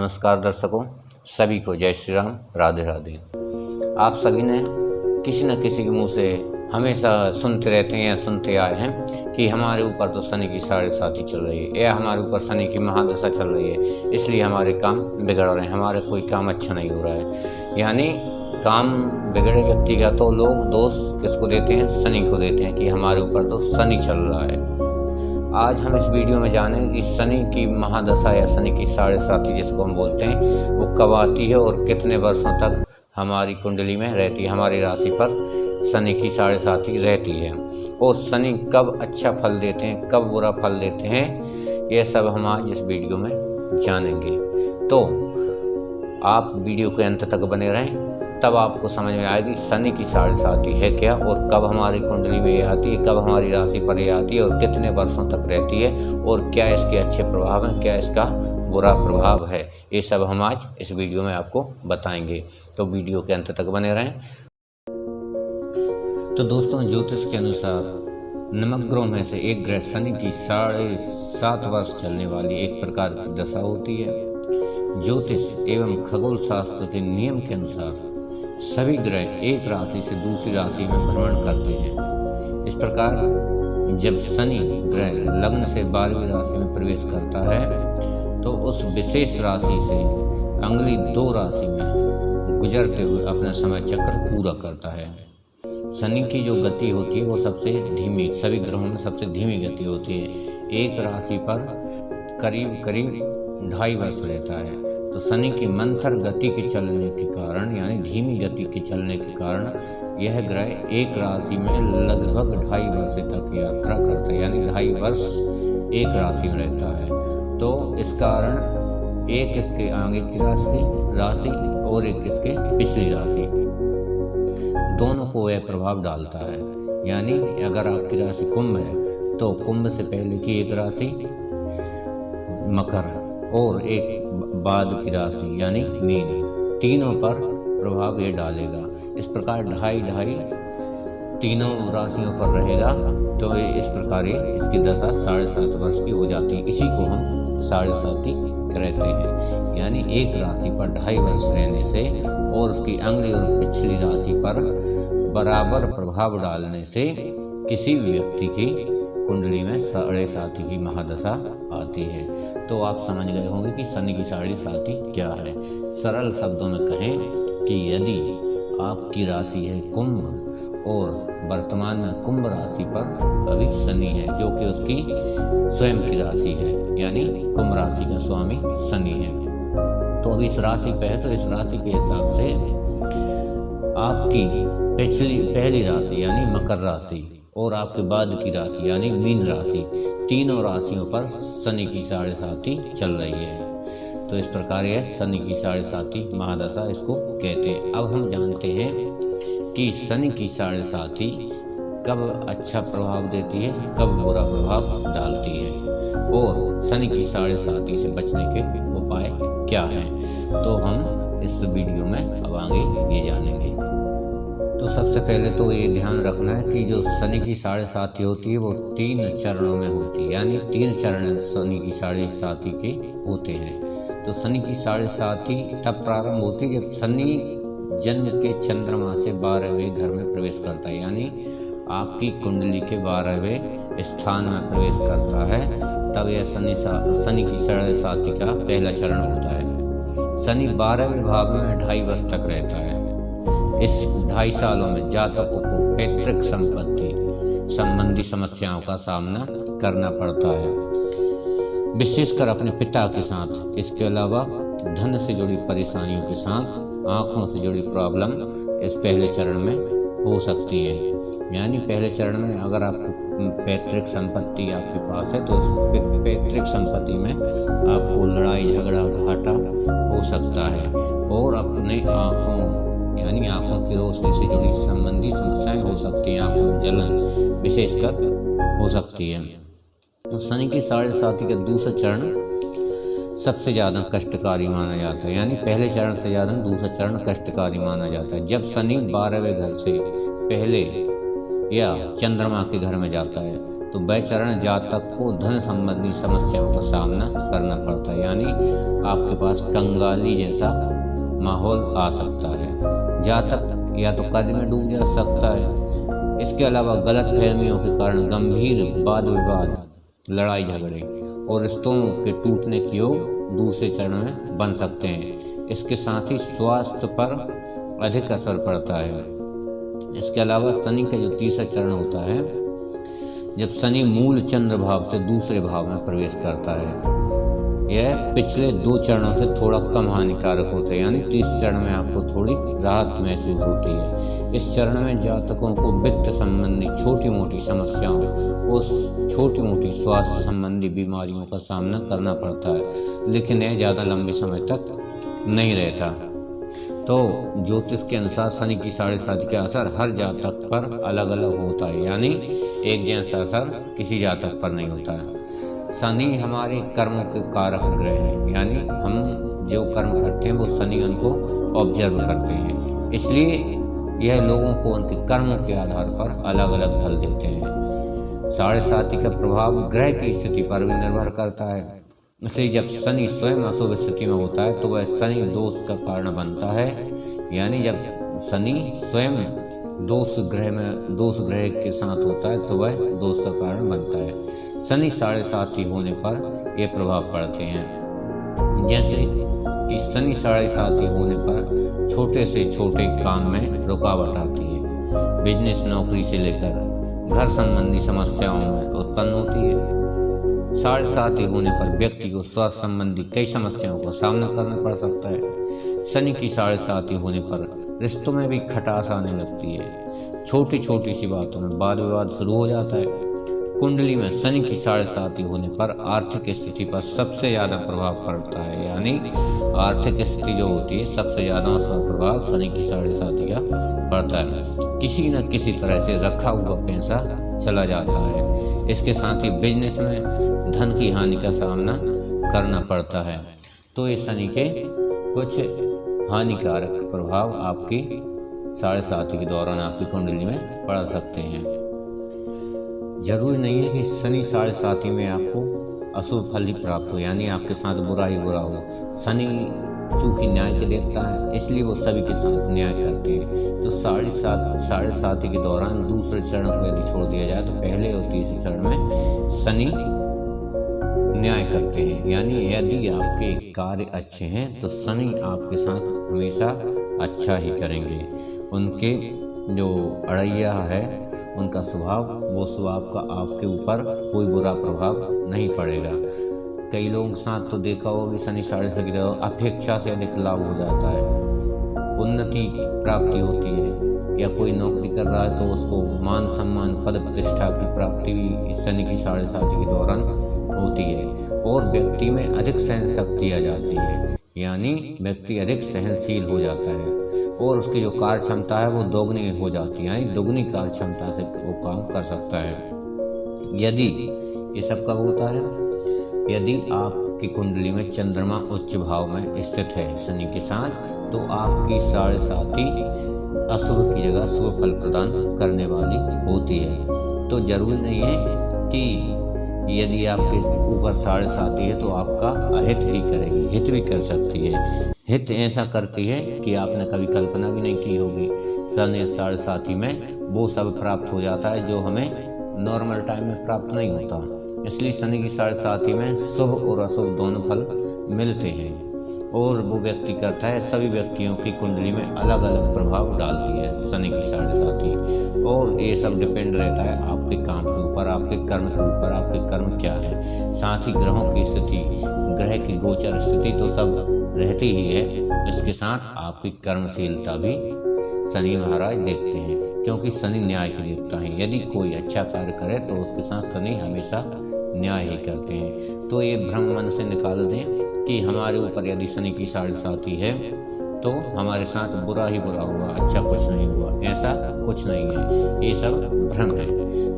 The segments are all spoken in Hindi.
नमस्कार दर्शकों, सभी को जय श्री राम, राधे राधे। आप सभी ने किसी न किसी के मुंह से हमेशा सुनते रहते हैं या सुनते आए हैं कि हमारे ऊपर तो शनि की 7.5 चल रही है या हमारे ऊपर शनि की महादशा चल रही है, इसलिए हमारे काम बिगड़ रहे हैं, हमारे कोई काम अच्छा नहीं हो रहा है। यानी काम बिगड़े व्यक्ति का तो लोग दोष किसको देते हैं? शनि को देते हैं कि हमारे ऊपर तो शनि चल रहा है। आज हम इस वीडियो में जानेंगे कि शनि की महादशा या शनि की 7.5 जिसको हम बोलते हैं वो कब आती है और कितने वर्षों तक हमारी कुंडली में रहती है, हमारी राशि पर शनि की 7.5 रहती है और शनि कब अच्छा फल देते हैं, कब बुरा फल देते हैं, ये सब हम आज इस वीडियो में जानेंगे। तो आप वीडियो के अंत तक बने रहें, तब आपको समझ में आएगी शनि की 7.5 है क्या और कब हमारी कुंडली में ये आती है, कब हमारी राशि पर ये आती है और कितने वर्षों तक रहती है और क्या इसके अच्छे प्रभाव हैं, क्या इसका बुरा प्रभाव है। ये सब हम आज इस वीडियो में आपको बताएंगे, तो वीडियो के अंत तक बने रहें। तो दोस्तों, ज्योतिष के अनुसार नवग्रहों में से एक ग्रह शनि की 7.5 वर्ष चलने वाली एक प्रकार की दशा होती है। ज्योतिष एवं खगोल शास्त्र के नियम के अनुसार सभी ग्रह एक राशि से दूसरी राशि में भ्रमण करते हैं। इस प्रकार जब शनि ग्रह लग्न से 12वीं राशि में प्रवेश करता है तो उस विशेष राशि से अगली 2 राशि में गुजरते हुए अपना समय चक्र पूरा करता है। शनि की जो गति होती है वो सबसे धीमी, सभी ग्रहों में सबसे धीमी गति होती है। एक राशि पर करीब 2.5 वर्ष रहता है। तो शनि की मंथर गति के चलने के कारण, यानी धीमी गति के चलने के कारण यह ग्रह एक राशि में लगभग 2.5 वर्ष तक यात्रा करता है, यानी 2.5 वर्ष एक राशि में रहता है। तो इस कारण एक इसके आगे की राशि और एक इसके पिछली राशि, दोनों को यह प्रभाव डालता है। यानी अगर आपकी राशि कुंभ है तो कुंभ से पहले की एक राशि मकर और एक बाद की राशि यानी मीन, तीनों पर प्रभाव ये डालेगा। इस प्रकार 2.5 तीनों राशियों पर रहेगा, तो इस प्रकार ये इसकी दशा 7.5 वर्ष की हो जाती है। इसी को हम 7.5 कहते हैं। यानी एक राशि पर 2.5 वर्ष रहने से और उसकी अगली और पिछली राशि पर बराबर प्रभाव डालने से किसी भी व्यक्ति की कुंडली में 7.5 की महादशा आती है। तो आप समझ गए होंगे कि शनि की 7.5 क्या है। सरल शब्दों में कहें कि यदि आपकी राशि है कुंभ और वर्तमान में कुंभ राशि पर अभी शनि है जो कि उसकी स्वयं की राशि है, यानी कुंभ राशि का स्वामी शनि है, तो अभी इस राशि पे है, तो इस राशि के हिसाब से आपकी पहली राशि यानी मकर राशि और आपके बाद की राशि यानी मीन राशि, तीनों राशियों पर शनि की 7.5 चल रही है। तो इस प्रकार यह शनि की 7.5 महादशा इसको कहते हैं। अब हम जानते हैं कि शनि की 7.5 कब अच्छा प्रभाव देती है, कब बुरा प्रभाव डालती है और शनि की 7.5 से बचने के उपाय क्या हैं, तो हम इस वीडियो में अब आगे ये जानेंगे। तो सबसे पहले तो ये ध्यान रखना है कि जो शनि की 7.5 होती है वो 3 चरणों में होती है, यानी 3 चरण शनि की 7.5 के होते हैं। तो शनि की 7.5 तब प्रारंभ होती है जब शनि जन्म के चंद्रमा से 12वें घर में प्रवेश करता है, यानी आपकी कुंडली के 12वें स्थान में प्रवेश करता है, तब यह शनि की 7.5 का पहला चरण होता है। शनि 12वें भाव में 2.5 वर्ष तक रहता है। इस 2.5 सालों में जातकों को पैतृक संपत्ति संबंधी समस्याओं का सामना करना पड़ता है, विशेषकर अपने पिता के साथ। इसके अलावा धन से जुड़ी परेशानियों के साथ आँखों से जुड़ी प्रॉब्लम इस पहले चरण में हो सकती है। यानी पहले चरण में अगर आपको पैतृक संपत्ति आपके पास है तो उस पैतृक संपत्ति में आपको लड़ाई झगड़ा घाटा हो सकता है और अपने आँखों यानी आँखों की रोशनी से जुड़ी संबंधी समस्याएं हो सकती हैं, आँखों में जलन विशेषकर हो सकती है। तो शनि की 7.5 का दूसरा चरण सबसे ज़्यादा कष्टकारी माना जाता है, यानी पहले चरण से ज़्यादा दूसरा चरण कष्टकारी माना जाता है। जब शनि 12वें घर से पहले या चंद्रमा के घर में जाता है तो वह चरण जातक को धन संबंधी समस्याओं का सामना करना पड़ता है, यानी आपके पास कंगाली जैसा माहौल आ सकता है। जातक या तो कर्ज में डूब जा सकता है। इसके अलावा गलत फहमियों के कारण गंभीर वाद विवाद, लड़ाई झगड़े और रिश्तों के टूटने की योग दूसरे चरण में बन सकते हैं। इसके साथ ही स्वास्थ्य पर अधिक असर पड़ता है। इसके अलावा शनि का जो तीसरा चरण होता है, जब शनि मूल चंद्र भाव से दूसरे भाव में प्रवेश करता है, यह पिछले 2 चरणों से थोड़ा कम हानिकारक होते हैं, यानी तीसरे चरण में आपको थोड़ी राहत महसूस होती है। इस चरण में जातकों को वित्त संबंधी छोटी मोटी समस्याओं और छोटी मोटी स्वास्थ्य संबंधी बीमारियों का सामना करना पड़ता है, लेकिन यह ज़्यादा लंबे समय तक नहीं रहता। तो ज्योतिष के अनुसार शनि की 7.5 का असर हर जातक पर अलग अलग होता है, यानी एक जैसा असर किसी जातक पर नहीं होता है। शनि हमारे कर्मों के कारक ग्रह हैं, यानी हम जो कर्म करते हैं वो शनि उनको ऑब्जर्व करते हैं, इसलिए यह लोगों को उनके कर्मों के आधार पर अलग अलग फल देते हैं। 7.5 का प्रभाव ग्रह की स्थिति पर भी निर्भर करता है। इसलिए जब शनि स्वयं अशुभ स्थिति में होता है तो वह शनि दोष का कारण बनता है, यानी जब शनि स्वयं दोष ग्रह के साथ होता है तो वह दोष का कारण बनता है। शनि 7.5 होने पर ये प्रभाव पड़ते हैं, जैसे कि शनि 7.5 होने पर छोटे से छोटे काम में रुकावट आती है, बिजनेस नौकरी से लेकर घर संबंधी समस्याओं में उत्पन्न होती है। 7.5 होने पर व्यक्ति को स्वास्थ्य संबंधी कई समस्याओं का सामना करना पड़ सकता है। शनि की 7.5 होने पर रिश्तों में भी खटास आने लगती है। छोटी छोटी सी बातों में वाद विवाद शुरू हो जाता है। कुंडली में शनि की 7.5 होने पर आर्थिक स्थिति पर सबसे ज़्यादा प्रभाव पड़ता है, यानी आर्थिक स्थिति जो होती है सबसे ज़्यादा उसका प्रभाव शनि की 7.5 का पड़ता है। किसी न किसी तरह से रखा हुआ पैसा चला जाता है। इसके साथ ही बिजनेस में धन की हानि का सामना करना पड़ता है। तो ये शनि के कुछ हानिकारक प्रभाव आपकी 7.5 के दौरान आपकी कुंडली में पड़ सकते हैं। जरूरी नहीं है कि शनि 7.5 में आपको अशुभ फल ही प्राप्त हो, यानी आपके साथ बुरा ही बुरा हो। शनि चूँकि न्याय के देवता है, इसलिए वो सभी के साथ न्याय करते हैं। तो 7.5 के दौरान दूसरे चरण को यदि छोड़ दिया जाए तो पहले और तीसरे चरण में शनि न्याय करते हैं, यानी यदि आपके कार्य अच्छे हैं तो शनि आपके साथ हमेशा अच्छा ही करेंगे। उनके जो अड़ैया है उनका स्वभाव, वो स्वभाव का आपके ऊपर कोई बुरा प्रभाव नहीं पड़ेगा। कई लोगों के साथ तो देखा होगा कि शनि 7.5 अपेक्षा से अधिक लाभ हो जाता है, उन्नति प्राप्ति होती है, या कोई नौकरी कर रहा है तो उसको मान सम्मान पद प्रतिष्ठा की प्राप्ति भी शनि की 7.5 के दौरान होती है। और व्यक्ति में अधिक सहन शक्ति आ जाती है, यानी व्यक्ति अधिक सहनशील हो जाता है और उसकी जो कार्य क्षमता है वो दोगुनी हो जाती है, यानी दोगुनी कार्य क्षमता से वो काम कर सकता है। यदि ये सब कब होता है, यदि आपकी कुंडली में चंद्रमा उच्च भाव में स्थित है शनि के साथ, तो आपकी 7.5 अशुभ की जगह शुभ फल प्रदान करने वाली होती है। तो जरूरी नहीं है कि यदि आपके ऊपर 7.5 है तो आपका अहित ही करेगी, हित भी कर सकती है। हित ऐसा करती है कि आपने कभी कल्पना भी नहीं की होगी। शनि 7.5 में वो सब प्राप्त हो जाता है जो हमें नॉर्मल टाइम में प्राप्त नहीं होता। इसलिए शनि की 7.5 में शुभ और अशुभ दोनों फल मिलते हैं और वो व्यक्ति करता है, सभी व्यक्तियों की कुंडली में अलग अलग प्रभाव डालती है शनि की 7.5। और ये सब डिपेंड रहता है आपके काम के ऊपर, आपके कर्म के ऊपर, आपके कर्म क्या है। साथ ही ग्रहों की स्थिति, ग्रह की गोचर स्थिति तो सब रहती ही है, इसके साथ आपकी कर्मशीलता भी शनि महाराज देखते हैं, क्योंकि शनि न्याय के देवता हैं। यदि कोई अच्छा कार्य करे तो उसके साथ शनि हमेशा न्याय ही करते हैं। तो ये भ्रम मन से निकाल दें कि हमारे ऊपर यदि शनि की 7.5 है तो हमारे साथ बुरा ही बुरा हुआ, अच्छा कुछ नहीं हुआ। ऐसा कुछ नहीं है, ये सब भ्रम है।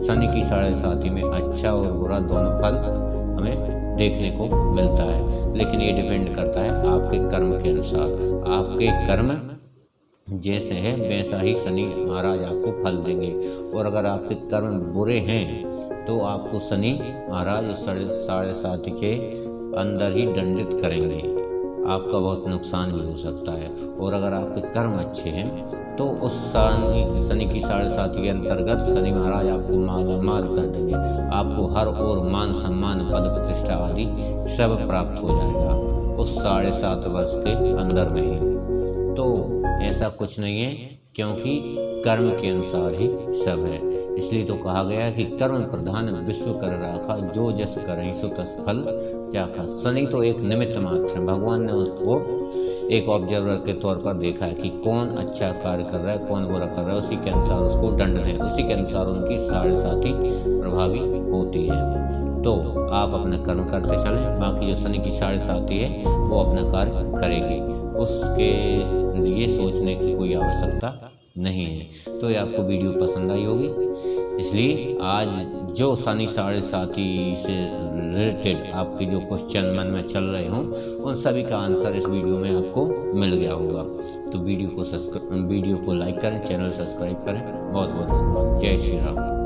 शनि की 7.5 में अच्छा और बुरा दोनों फल हमें देखने को मिलता है, लेकिन ये डिपेंड करता है आपके कर्म के अनुसार। आपके कर्म जैसे है वैसा ही शनि महाराज आपको फल देंगे। और अगर आपके कर्म बुरे हैं तो आपको शनि महाराज इस 7.5 के अंदर ही दंडित करेंगे, आपका बहुत नुकसान भी हो सकता है। और अगर आपके कर्म अच्छे हैं तो उस शनि की 7.5 के अंतर्गत शनि महाराज आपको मालामाल कर देंगे, आपको हर ओर मान सम्मान पद प्रतिष्ठा आदि सब प्राप्त हो जाएगा उस 7.5 वर्ष के अंदर में ही। तो ऐसा कुछ नहीं है, क्योंकि कर्म के अनुसार ही सब है। इसलिए तो कहा गया है कि कर्म प्रधान विश्व कर राखा, जो जस करें सो तस फल चाखा। शनि तो एक निमित्त मात्र है, भगवान ने उसको एक ऑब्जर्वर के तौर पर देखा है कि कौन अच्छा कार्य कर रहा है, कौन बुरा कर रहा है, उसी के अनुसार उसको दंड दें, उसी के अनुसार उनकी 7.5 प्रभावी होती है। तो आप अपना कर्म करते चलें, बाकी जो शनि की 7.5 है वो अपना कार्य करेगी, उसके लिए सोचने की कोई आवश्यकता नहीं है। तो ये आपको वीडियो पसंद आई होगी, इसलिए आज जो शनि 7.5 से रिलेटेड आपके जो क्वेश्चन मन में चल रहे हों उन सभी का आंसर इस वीडियो में आपको मिल गया होगा। तो वीडियो को लाइक करें, चैनल सब्सक्राइब करें। बहुत बहुत धन्यवाद। जय श्री राम।